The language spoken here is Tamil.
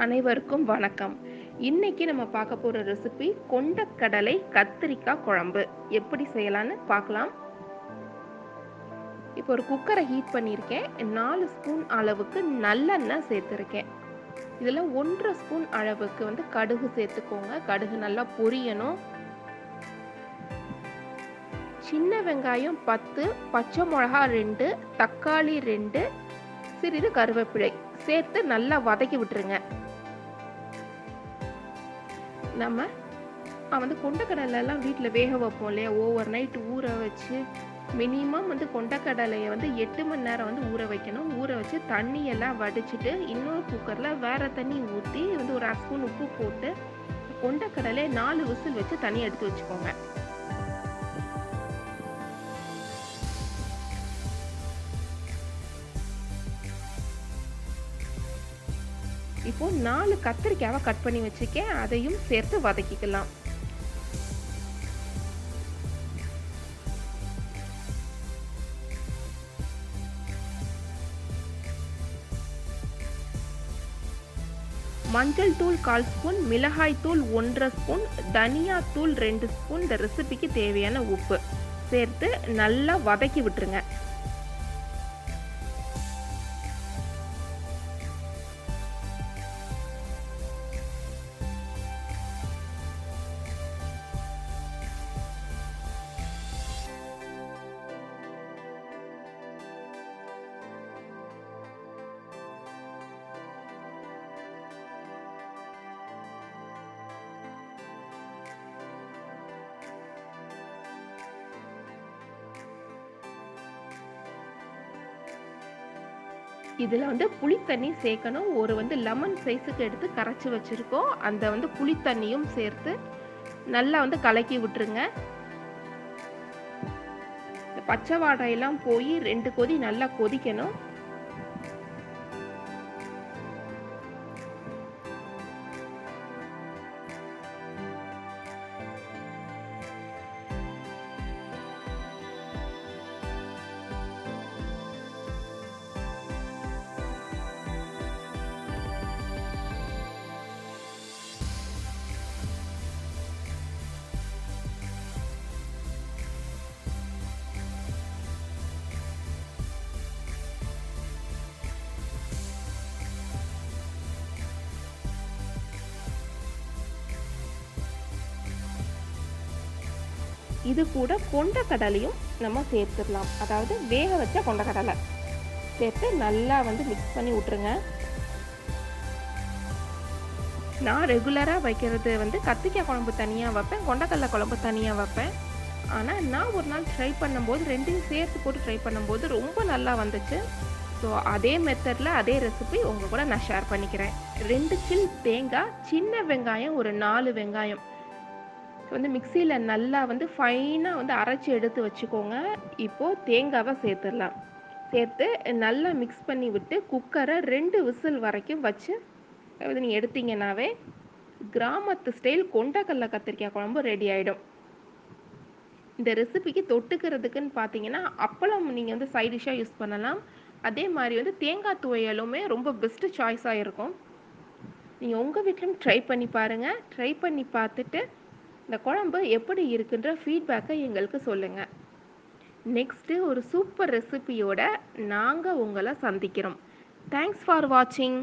அனைவருக்கும் வணக்கம். இன்னைக்கு நம்ம பார்க்க போற ரெசிபி கொண்டக்கடலை கத்திரிக்காய் குழம்பு. எப்படி செய்யலான்னு பார்க்கலாம். இப்போ ஒரு குக்கரை ஹீட் பண்ணியிருக்கேன். 4 ஸ்பூன் அளவுக்கு நல்லெண்ணெய் சேர்த்துருக்கேன். இதில் 1.5 ஸ்பூன் அளவுக்கு கடுகு சேர்த்துக்கோங்க. கடுகு நல்லா பொரியணும். சின்ன வெங்காயம் 10, பச்சை மிளகா 2, தக்காளி 2, சிறிது கருவேப்பிலை சேர்த்து நல்லா வதக்கி விட்டுருங்க. நம்ம கொண்டக்கடலைலாம் வீட்டில் வேக வைப்போம் இல்லையா, ஓவர் நைட் ஊற வச்சு மினிமம் கொண்டக்கடலையை 8 மணி நேரம் ஊற வைக்கணும். ஊற வச்சு தண்ணியெல்லாம் வடிச்சிட்டு இன்னொரு குக்கரில் வேறு தண்ணி ஊற்றி ஒரு 1 ஸ்பூன் உப்பு போட்டு கொண்டக்கடலை 4 விசில் வச்சு தண்ணி எடுத்து வச்சுக்கோங்க. இப்போ 4 கத்திரிக்காவை கட் பண்ணி வச்சுக்கேன். அதையும் சேர்த்து வதக்கிக்கலாம். மஞ்சள் தூள் 1/4 ஸ்பூன், மிளகாய் தூள் 1.5 ஸ்பூன், தனியா தூள் 2 ஸ்பூன், இந்த ரெசிபிக்கு தேவையான உப்பு சேர்த்து நல்லா வதக்கி விட்டுருங்க. இதில் புளி தண்ணி சேர்க்கணும். ஒரு லெமன் சைஸுக்கு எடுத்து கரைச்சி வச்சுருக்கோம். அந்த புளி தண்ணியும் சேர்த்து நல்லா கலக்கி விட்டுருங்க. பச்சை வாடையெல்லாம் போய் 2 கொதி நல்லா கொதிக்கணும். இது கூட கொண்டக்கடலையும் நம்ம சேர்த்துடலாம். அதாவது வேக வச்ச கொண்டக்கடலை சேர்த்து நல்லா மிக்ஸ் பண்ணி விட்டுருங்க. நான் ரெகுலராக வைக்கிறது கத்திரிக்காய் குழம்பு தனியாக வைப்பேன், கொண்டக்கடலை குழம்பு தனியாக வைப்பேன். ஆனால் நான் ஒரு நாள் ட்ரை பண்ணும்போது ரெண்டையும் சேர்த்து போட்டு ட்ரை பண்ணும்போது ரொம்ப நல்லா வந்துச்சு. ஸோ அதே மெத்தடில் அதே ரெசிபி உங்கள் கூட நான் ஷேர் பண்ணிக்கிறேன். 2 சில் தேங்காய், சின்ன வெங்காயம் ஒரு 4 வெங்காயம் மிக்சியில் நல்லா ஃபைனாக அரைச்சி எடுத்து வச்சுக்கோங்க. இப்போது தேங்காவை சேர்த்துடலாம். சேர்த்து நல்லா மிக்ஸ் பண்ணி விட்டு குக்கரை 2 விசில் வரைக்கும் வச்சு நீங்கள் எடுத்தீங்கன்னாவே கிராமத்து ஸ்டைல் கொண்டக்கடலை கத்திரிக்காய் குழம்பு ரெடி ஆகிடும். இந்த ரெசிபிக்கு தொட்டுக்கிறதுக்குன்னு பார்த்தீங்கன்னா அப்பளம் நீங்கள் சைட் டிஷ்ஷாக யூஸ் பண்ணலாம். அதே மாதிரி தேங்காய் துவையலுமே ரொம்ப பெஸ்ட்டு சாய்ஸாக இருக்கும். நீங்கள் உங்கள் வீட்டிலும் ட்ரை பண்ணி பாருங்கள். ட்ரை பண்ணி பார்த்துட்டு இந்த குழம்பு எப்படி இருக்குன்ற ஃபீட்பேக்கை எங்களுக்கு சொல்லுங்கள். நெக்ஸ்ட்டு ஒரு சூப்பர் ரெசிபியோட நாங்கள் உங்களை சந்திக்கிறோம். தேங்க்ஸ் ஃபார் வாட்சிங்.